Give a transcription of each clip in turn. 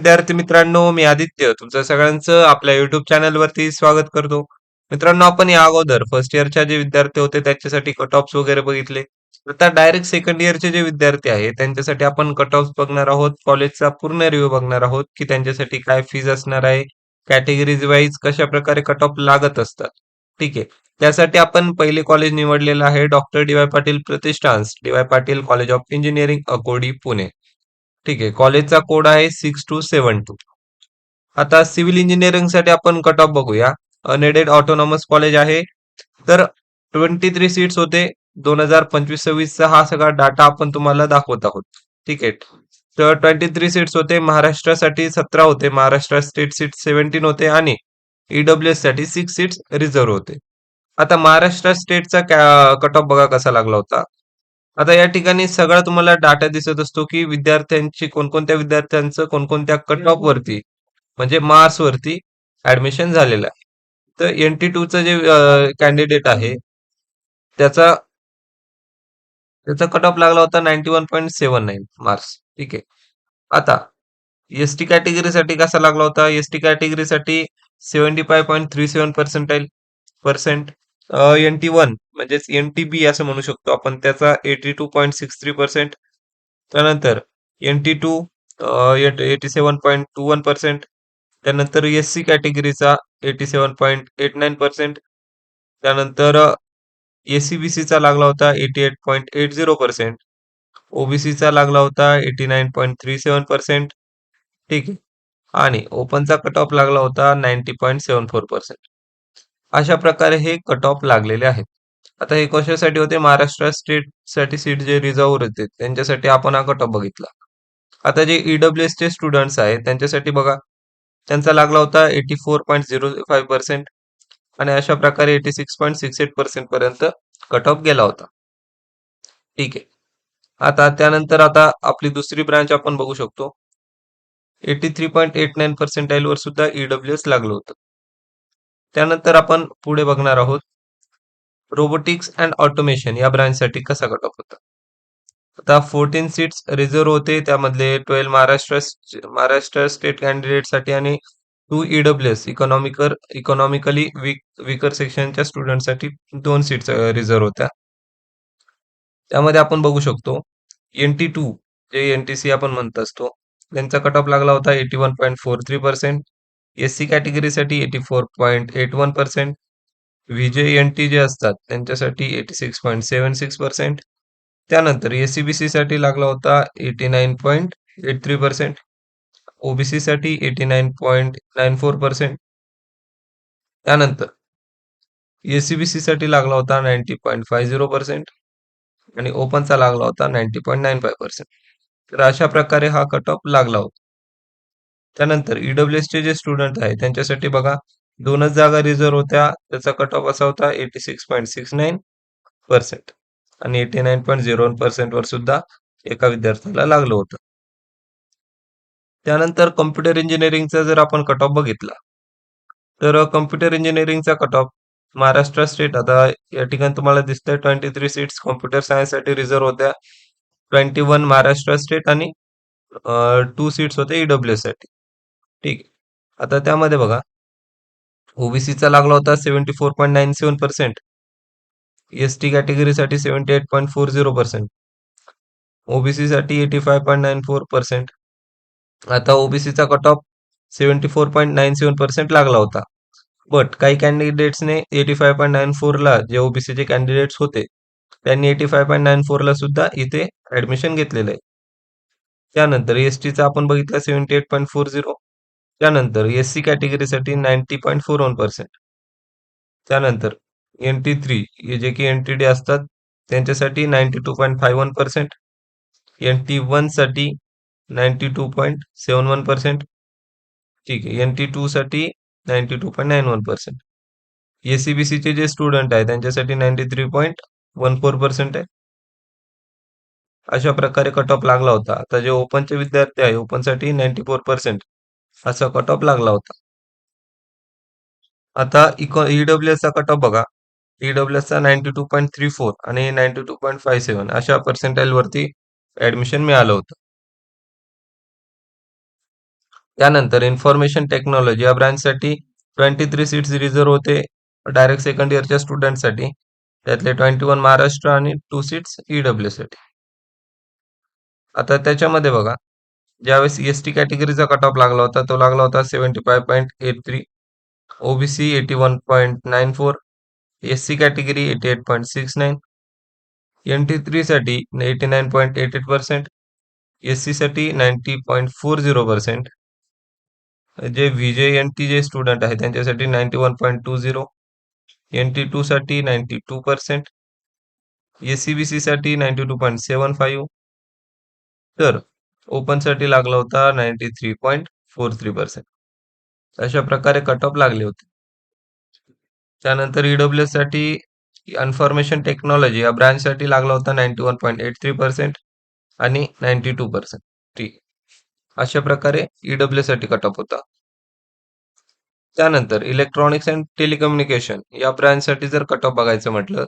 विद्यार्थी मित्रांनो, मी आदित्य तुमचं सगळ्यांचं आपल्या युट्यूब चॅनलवरती स्वागत करतो. मित्रांनो, आपण या अगोदर फर्स्ट इयरच्या जे विद्यार्थी होते त्याच्यासाठी कट ऑफ्स वगैरे बघितले. आता डायरेक्ट सेकंड इयरचे जे विद्यार्थी आहेत त्यांच्यासाठी आपण कट ऑफ्स बघणार आहोत. कॉलेजचा पूर्ण रिव्ह्यू बघणार आहोत की त्यांच्यासाठी काय फीज असणार आहे, कॅटेगरीज वाईज कशा प्रकारे कट ऑफ लागत असतात. ठीक आहे. त्यासाठी आपण पहिले कॉलेज निवडलेलं आहे doctor D Y Patil Pratishthan, D Y Patil college of engineering, Akurdi, Pune. ठीक आहे. कॉलेजचा कोड आहे 6272. आता सिव्हिल इंजिनिअरिंगसाठी आपण कट ऑफ बघूया. अनएडेड ऑटोनॉमस कॉलेज आहे. तर 23 सीट्स होते. 2025-26चा हा सगळा डाटा आपण तुम्हाला दाखवत आहोत. ठीक आहे. तर 23 सीट्स होते. महाराष्ट्रासाठी 17 होते. महाराष्ट्र स्टेट सीट 17 होते आणि ईडब्ल्यूएस साठी 6 सीट्स रिझर्व्ह होते. आता महाराष्ट्र स्टेटचा कट ऑफ बघा कसा लागला होता. आता या ठिकाणी सगळा तुम्हाला डाटा दिसत असतो की विद्यार्थ्यांची कोणकोणत्या विद्यार्थ्यांचं कोणकोणत्या कट ऑफ वरती म्हणजे मार्क्स वरती ऍडमिशन झालेलं आहे. तर NT2 चं जे कॅन्डिडेट आहे त्याचा त्याचा कट ऑफ लागला होता 91.79 मार्क्स. ठीक आहे. आता एसटी कॅटेगरीसाठी कसा लागला होता? ST कॅटेगरीसाठी 75.37 percent. NT1 म्हणजेच NTB असं म्हणू शकतो आपण त्याचा 82.63%. त्यानंतर NT2 87.21%. त्यानंतर SC कॅटेगरीचा 87.89%. त्यानंतर ACBCचा लागला होता 88.80%. OBCचा लागला होता 89.37%. ठीक आहे. आणि ओपनचा कट ऑफ लागला होता 90.74%. अशा प्रकारे हे कट ऑफ लागलेले आहेत. आता हे कशासाठी होते? महाराष्ट्र स्टेटसाठी सीट जे रिझर्व्ह होते त्यांच्यासाठी आपण हा कट ऑफ बघितला. आता जे ईडब्ल्यूएस चे स्टुडंट्स आहेत त्यांच्यासाठी बघा, त्यांचा लागला होता 84.05% आणि अशा प्रकारे 86.68% पर्यंत कट ऑफ गेला होता. ठीक आहे. त्यानंतर आपली दुसरी ब्रांच आपण बघू शकतो. 83.89 पर्सेंटाईल वर सुद्धा ईडब्ल्यूएस लागलं होतं. त्यानंतर आपण पुढे बघणार आहोत रोबोटिक्स अँड ऑटोमेशन या ब्रांचसाठी कसा कट ऑफ होता. आता 14 सीट्स रिझर्व्ह होते. त्यामधले 12 महाराष्ट्र स्टेट कॅन्डिडेटसाठी आणि 2 ईडब्ल्यूएस इकॉनॉमिकली वीकर सेक्शनच्या स्टुडंटसाठी 2 सीट्स रिझर्व्ह होत्या. त्यामध्ये आपण बघू शकतो NT2 जे NTC आपण म्हणत असतो त्यांचा कट ऑफ लागला होता 81.43%. SC कॅटेगरीसाठी 84.81%. VJNT जे असतात त्यांच्यासाठी 86.76%. त्यानंतर SCBC साठी लागला होता 89.83%. OBC साठी 89.94%. त्यानंतर SCBC साठी लागला होता 90.50% आणि ओपनचा लागला होता 90.95%. तर अशा प्रकारे हा कट ऑफ लागला होता. त्यानंतर ईडब्ल्यूएसचे जे स्टुडंट आहेत त्यांच्यासाठी बघा 2च जागा रिझर्व्ह होत्या. त्याचा कट ऑफ असा होता 86.69% आणि 89.01% वर सुद्धा एका विद्यार्थ्याला लागलं होतं. त्यानंतर कॉम्प्युटर इंजिनिअरिंगचा जर आपण कट ऑफ बघितला, तर कॉम्प्युटर इंजिनिअरिंगचा कट ऑफ महाराष्ट्र स्टेट आता या ठिकाणी तुम्हाला दिसतंय 23 सीट्स कॉम्प्युटर सायन्ससाठी रिझर्व्ह होत्या. 21 महाराष्ट्र स्टेट आणि 2 सीट्स होते ईडब्ल्यूएस साठी. ठीक आहे. आता त्यामध्ये बघा ओबीसीचा लागला होता 74.97%. एसटी कॅटेगरीसाठी 78.40%. ओबीसी साठी 85.94%. आता ओबीसीचा कट ऑफ 74.97% लागला होता. बट काही कॅन्डिडेट्सने 85.94 ला जे ओबीसीचे कॅन्डिडेट्स होते त्यांनी 85.94 ला सुद्धा इथे ऍडमिशन घेतलेलं आहे. त्यानंतर एसटीचा आपण बघितलं 78.40. त्यानंतर एससी कॅटेगरीसाठी 90.41%. त्यानंतर NT3 हे जे की NTD असतात त्यांच्यासाठी 92.51%. NT1 साठी 92.71%. ठीक आहे. NT2 साठी 92.91%. एसीबीसीचे जे स्टुडंट आहे त्यांच्यासाठी 93.14% आहे. अशा प्रकारे कट ऑफ लागला होता. आता जे ओपनचे विद्यार्थी आहे ओपनसाठी 94% असा कट ऑफ लागला होता. आता ईडब्ल्यूएसचा कट ऑफ बघा. ईडब्ल्यूएसचा 92.34 आणि 92.57 अशा पर्सेंटाईल वरती ऍडमिशन मिळालं होतं. त्यानंतर इन्फॉर्मेशन टेक्नॉलॉजी या ब्रांचसाठी 23 सीट्स रिझर्व्ह होते डायरेक्ट सेकंड इयरच्या स्टुडंटसाठी. त्यातले 21 महाराष्ट्र आणि 2 सीट्स ईडब्ल्यू साठी. आता त्याच्यामध्ये बघा, ज्यावेळेस एसटी कॅटेगरीचा कट ऑफ लागला होता तो लागला होता 75.83, ओबीसी 81.94, एससी कॅटेगरी 88.69, NT3 साठी 89.88%, एससी साठी 90.40%, जे VJNT जे स्टुडंट आहे त्यांच्यासाठी 91.20, NT2 साठी 92%, एससीबीसी साठी 92.75, तर ओपनसाठी लागला होता 93.43%. अशा प्रकारे कट ऑफ लागले होते. त्यानंतर ईडब्ल्यूएस साठी इन्फॉर्मेशन टेक्नॉलॉजी या ब्रांचसाठी लागला होता 91.83% आणि 92%. ठीक. अशा प्रकारे ईडब्ल्यूएस साठी कट ऑफ होता. त्यानंतर इलेक्ट्रॉनिक्स अँड टेलिकम्युनिकेशन या ब्रांचसाठी जर कट ऑफ बघायचं म्हटलं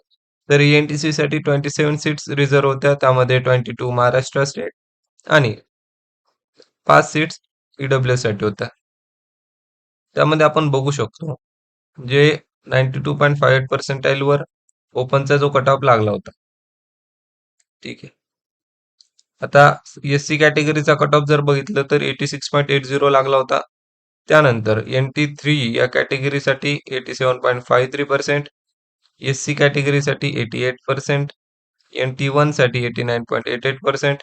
तर ENTC साठी 27 सीट्स रिझर्व्ह होत्या. त्यामध्ये 22 महाराष्ट्र स्टेट आणि 5 सीट्स ईडब्ल्यूएस साठी होत्या. त्यामध्ये आपण बघू शकतो जे 92.58 पर्सेंटाईलवर ओपनचा जो कट ऑफ लागला होता. ठीक आहे. आता एससी कॅटेगरीचा कट ऑफ जर बघितलं तर 86.80 लागला होता. त्यानंतर NT3 या कॅटेगरीसाठी 87.53%, एससी कॅटेगरीसाठी 88%, NT1 साठी 89.88%,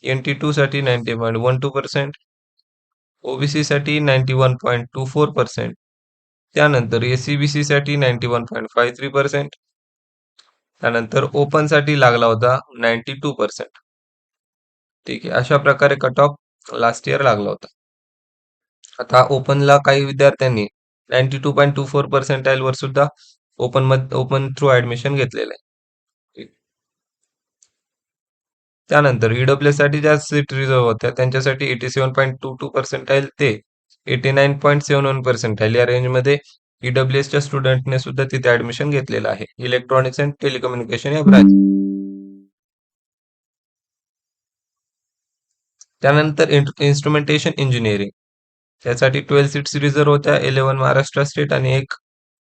NT2 साठी 90.12%, ओबीसी साठी 91.24%, त्यानंतर एससीबीसी साठी 91.53%, त्यानंतर ओपन साठी लागला होता 92%. ठीक आहे. अशा प्रकारे कट ऑफ लास्ट इयर लागला होता. आता ओपनला काही विद्यार्थ्यांनी 92.24 पर्सेंटाईलवर सुद्धा ओपन थ्रू ऍडमिशन घेतलेलं आहे. त्यानंतर ईडब्ल्यूएस साठी ज्या सीट रिझर्व्ह होत्या त्यांच्यासाठी 87.22 पर्सेंटाईल ते 89.71 पर्सेंटाईल या रेंजमध्ये ईडब्ल्यूएसच्या स्टुडंटने सुद्धा तिथे ऍडमिशन घेतलेलं आहे इलेक्ट्रॉनिक्स अँड टेलिकम्युनिकेशन या ब्रांच. त्यानंतर इन्स्ट्रुमेंटेशन इंजिनिअरिंग त्यासाठी 12 सीट्स रिझर्व्ह होत्या, 11 महाराष्ट्र स्टेट आणि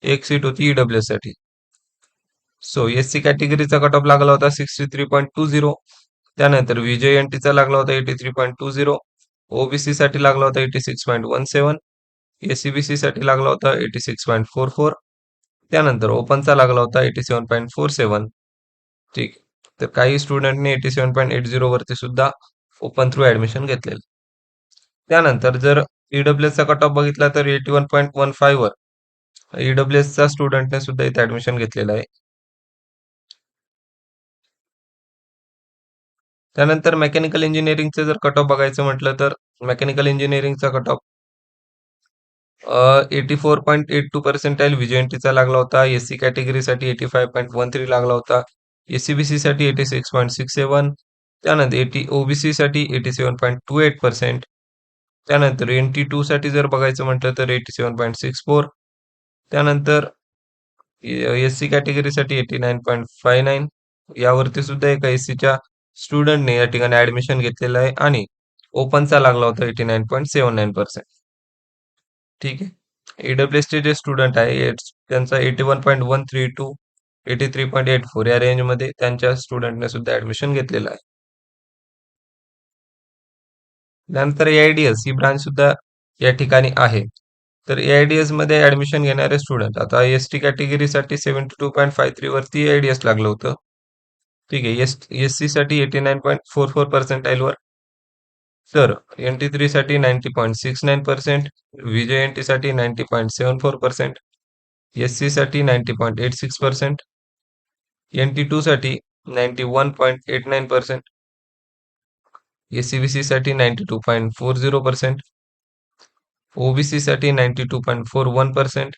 एक सीट होती ईडब्ल्यूएस साठी. सो एससी कॅटेगरीचा कट ऑफ लागला होता 63.20, त्यानंतर VJNTचा लागला होता 83.20, ओबीसी साठी लागला होता 86.17, एससीबीसी साठी लागला होता 86.44, त्यानंतर ओपनचा लागला होता 87.47. ठीक. तर काही स्टुडंटने 87.80 वरती सुद्धा ओपन थ्रू ऍडमिशन घेतलेलं. त्यानंतर जर ईडब्ल्यूएसचा कट ऑफ बघितला तर 81.15 वर ईडब्ल्यूएसचा स्टुडंटने सुद्धा इथे ऍडमिशन घेतलेलं आहे. त्यानंतर मेकॅनिकल इंजिनिअरिंगचं जर कट ऑफ बघायचं म्हटलं तर मेकॅनिकल इंजिनिअरिंगचा कट ऑफ 84.82 पर्सेंटाईल VJNTचा लागला होता. एससी कॅटेगरीसाठी 85.13 लागला होता. एससीबीसी साठी 86.67, त्यानंतर ओबीसी साठी 87.28%, त्यानंतर NT2 साठी जर बघायचं म्हटलं तर 87.64, त्यानंतर एससी कॅटेगरीसाठी 89.59 यावरती सुद्धा एका एससीच्या स्टुडंटने या ठिकाणी ऍडमिशन घेतलेलं आहे आणि ओपनचा लागला होता 89.79%. ठीक आहे. ईडब्ल्यूएसचे जे स्टुडंट आहे त्यांचा 81.132, 83.84 या रेंजमध्ये त्यांच्या स्टुडंटने सुद्धा ऍडमिशन घेतलेलं आहे. त्यानंतर एआयडीएस ही ब्रांच सुद्धा या ठिकाणी आहे. तर एआयडीएस मध्ये ऍडमिशन घेणारे स्टुडंट आता एसटी कॅटेगरीसाठी 72.53 वरती एआयडीएस लागलं होतं. ठीक आहे. एससी साठी 89.44 पर्सेंटाईलवर, तर NT3 साठी 90.69%, VJNT साठी 90.74%, एससी साठी 90.86%, NT2 साठी 91.89%, एससीबीसी साठी 92.40%, ओबीसी साठी 92.41%,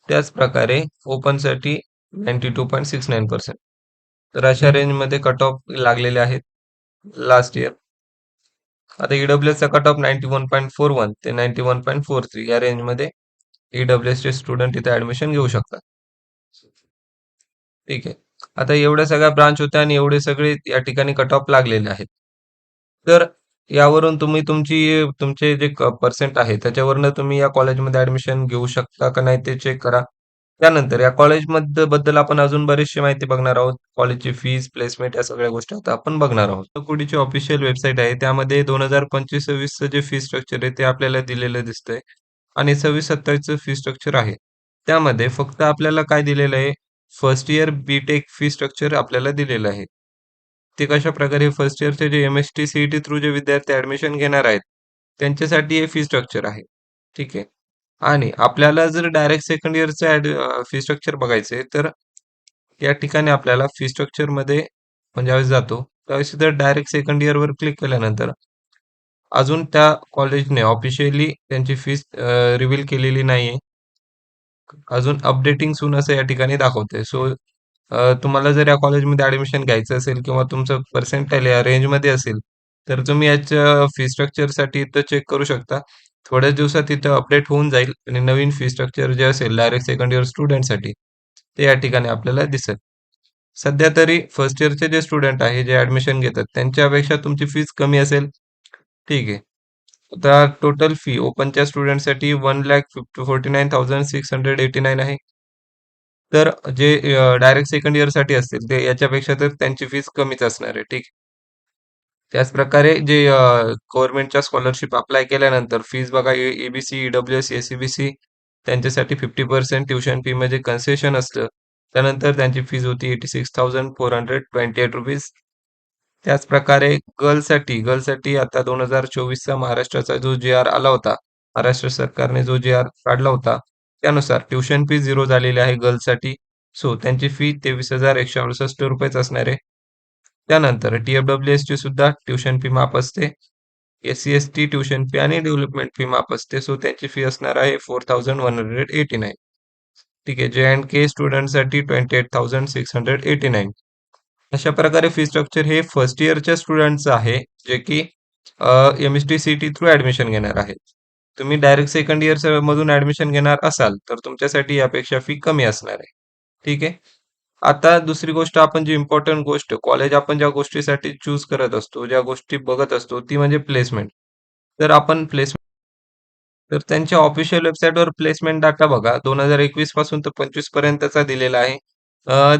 त्याच प्रकारे ओपन साठी 92.69%. तर अशा रेंजमध्ये कट ऑफ लागलेले आहेत लास्ट इयर. आता ईडब्ल्यूएसचा कट ऑफ 91.41 ते 91.43 या रेंजमध्ये ईडब्ल्यूएसचे स्टुडंट इथे ऍडमिशन घेऊ शकतात. ठीक आहे. आता एवढ्या सगळ्या ब्रांच होत्या आणि एवढे सगळे या ठिकाणी कट ऑफ लागलेले आहेत. तर यावरून तुम्ही तुमचे जे पर्सेंट आहे त्याच्यावरनं तुम्ही या कॉलेजमध्ये ऍडमिशन घेऊ शकता का नाही ते चेक करा. त्यानंतर या कॉलेजमध्ये बद्दल आपण अजून बरीचशी माहिती बघणार आहोत. कॉलेजची फीस, प्लेसमेंट या सगळ्या गोष्टी आता आपण बघणार आहोत. कुडीची ऑफिशियल वेबसाईट आहे त्यामध्ये 2025-26चं जे फी स्ट्रक्चर आहे ते आपल्याला दिलेलं दिसतंय आणि 26-27चं फी स्ट्रक्चर आहे. त्यामध्ये फक्त आपल्याला काय दिलेलं आहे, first year B.Tech fee structure आपल्याला दिलेलं आहे. ते कशाप्रकारे फर्स्ट इयरचे जे एम-एस-टी, सी-ई-टी थ्रू जे विद्यार्थी ॲडमिशन घेणार आहेत, त्यांच्यासाठी हे फी स्ट्रक्चर आहे. ठीक आहे. आणि आपल्याला जर डायरेक्ट सेकंड इयरचं फी स्ट्रक्चर बघायचं तर या ठिकाणी आपल्याला फी स्ट्रक्चरमध्ये आपण ज्यावेळेस जातो, त्यावेळेस इथं डायरेक्ट सेकंड इयरवर क्लिक केल्यानंतर अजून त्या कॉलेजने ऑफिशियली त्यांची फीस रिव्हील केलेली नाहीये. अजून अपडेटिंग सून असं या ठिकाणी दाखवतंय. सो तुम्हाला जर या कॉलेजमध्ये ॲडमिशन घ्यायचं असेल किंवा तुमचं पर्सेंटाइल या रेंजमध्ये असेल, तर तुम्ही याच्या फी स्ट्रक्चरसाठी इथं चेक करू शकता. थोड्याच दिवसात इथं अपडेट होऊन जाईल आणि नवीन फी स्ट्रक्चर जे असेल डायरेक्ट सेकंड इयर स्टुडंटसाठी, ते या ठिकाणी आपल्याला दिसेल. सध्या तरी फर्स्ट इयरचे जे स्टुडंट आहे, जे ॲडमिशन घेतात, त्यांच्यापेक्षा तुमची फीस कमी असेल, ठीक आहे. आता टोटल फी ओपनच्या स्टुडंटसाठी 1,49,689 आहे. तर जे डायरेक्ट सेकंड इयरसाठी असतील, ते याच्यापेक्षा तर त्यांची फीस कमीच असणार आहे. ठीक. त्याचप्रकारे जे गव्हर्नमेंटच्या स्कॉलरशिप अप्लाय केल्यानंतर फीज बघा ई-बी-सी, ई-डब्ल्यू-एस, एस-सी-बी-सी त्यांच्यासाठी 50% ट्युशन फीमध्ये कन्सेशन असतं. त्यानंतर त्यांची फीज होती ₹86,428. त्याचप्रकारे गर्ल्ससाठी आता 2024चा महाराष्ट्राचा जो जी-आर आला होता, महाराष्ट्र सरकारने जो जी-आर काढला होता, त्यानुसार ट्युशन फी 0 झालेली आहे गर्ल्ससाठी. सो त्यांची फी ₹23,168 असणार आहे. त्यानंतर टी-एफ-डब्ल्यू-एसची सुद्धा ट्युशन फी माफ असते. एस-सी-एस-टी ट्युशन फी आणि डेव्हलपमेंट फी माफ असते. सो त्याची फी असणार आहे 4,189. ठीक आहे. जे-एंड-के स्टुडंटसाठी 28,689. अशा प्रकारे फी स्ट्रक्चर हे फर्स्ट इयरच्या स्टुडंटचं आहे, जे की एम-एस-टी, सी-ई-टी थ्रू ॲडमिशन घेणार आहेत. तुम्ही डायरेक्ट सेकंड इयर मधून ॲडमिशन घेणार असाल, तर तुमच्यासाठी यापेक्षा फी कमी असणार आहे. ठीक आहे. आता दुसरी गोष्ट आपण जी इम्पोर्टंट गोष्ट कॉलेज आपण ज्या गोष्टीसाठी चूज करत असतो, ज्या गोष्टी बघत असतो, ती म्हणजे प्लेसमेंट. तर आपण तर त्यांच्या ऑफिशियल वेबसाईटवर प्लेसमेंट डाटा बघा 2021 पासून तर 25 पर्यंतचा दिलेला आहे.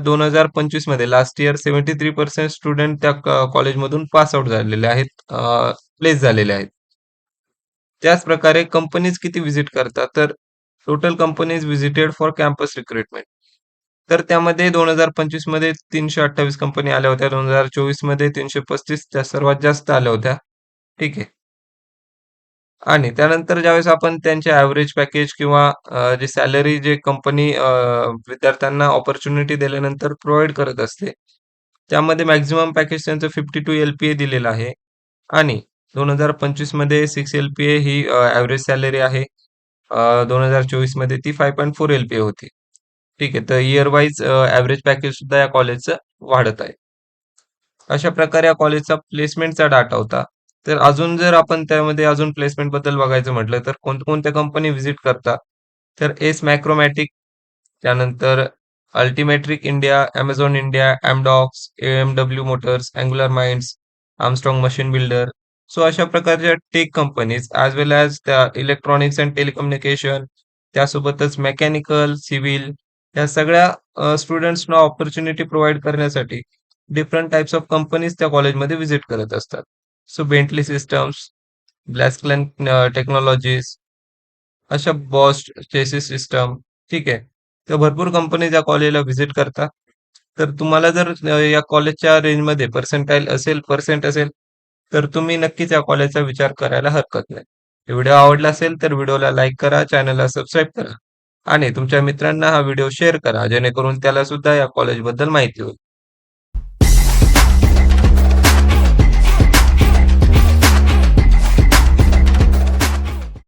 2025 मध्ये लास्ट इयर 73% स्टुडंट त्या कॉलेजमधून पास आउट झालेले आहेत, प्लेस झालेले आहेत. त्याच प्रकारे कंपनीज किती व्हिजिट करतात, तर total companies visited for campus recruitment. तर त्यामध्ये 2025 मध्ये 328 कंपनी आल्या होत्या. 2024 मध्ये 335 त्या सर्वात जास्त आल्या होत्या. ठीक आहे. आणि त्यानंतर ज्यावेळेस आपण त्यांचे ॲव्हरेज पॅकेज किंवा जे सॅलरी जे कंपनी विद्यार्थ्यांना अपॉर्च्युनिटी दिल्यानंतर प्रोव्हाईड करत असते. त्यामध्ये मॅक्सिमम पॅकेज त्यांचं 52 एल-पी-ए दिलेलं आहे आणि 2025 मध्ये 6 एल-पी-ए ही ॲव्हरेज सॅलरी आहे. 2024 मध्ये ती 5.4 एल-पी-ए होती. ठीक आहे. तर इयर वाईज ॲव्हरेज पॅकेज सुद्धा या कॉलेजचं वाढत आहे. अशा प्रकारे या कॉलेजचा प्लेसमेंटचा डाटा होता. तर अजून जर आपण त्यामध्ये अजून प्लेसमेंटबद्दल बघायचं म्हटलं तर कोणत्या कंपनी व्हिजिट करतात, तर एस मॅक्रोमॅटिक, त्यानंतर Altimetrik India, Amazon India, Amdocs, AMW motors, Angular Minds, Armstrong machine builder. So अशा प्रकारच्या tech companies as well as त्या इलेक्ट्रॉनिक्स अँड टेलिकम्युनिकेशन, त्यासोबतच मेकॅनिकल, सिव्हिल या सगळ्या स्टुडंट्सना अपॉर्च्युनिटी प्रोव्हाईड करण्यासाठी डिफरंट टाइप्स ऑफ कंपनीज त्या कॉलेजमध्ये व्हिजिट करत असतात. सो बेंटली सिस्टम्स, ब्लॅस्कलन टेक्नॉलॉजीज, अशा बॉश, चेसिस सिस्टम, ठीक आहे. तर भरपूर कंपनीज या कॉलेजला व्हिजिट करतात. तर तुम्हाला जर या कॉलेजच्या रेंजमध्ये पर्सेंट असेल, तर तुम्ही नक्कीच या कॉलेजचा विचार करायला हरकत नाही. व्हिडिओ आवडला असेल तर व्हिडिओला लाईक करा, चॅनलला सबस्क्राईब करा आणि तुमच्या मित्रांना हा व्हिडिओ शेअर करा, जेणेकरून त्याला सुद्धा या कॉलेजबद्दल माहिती होईल.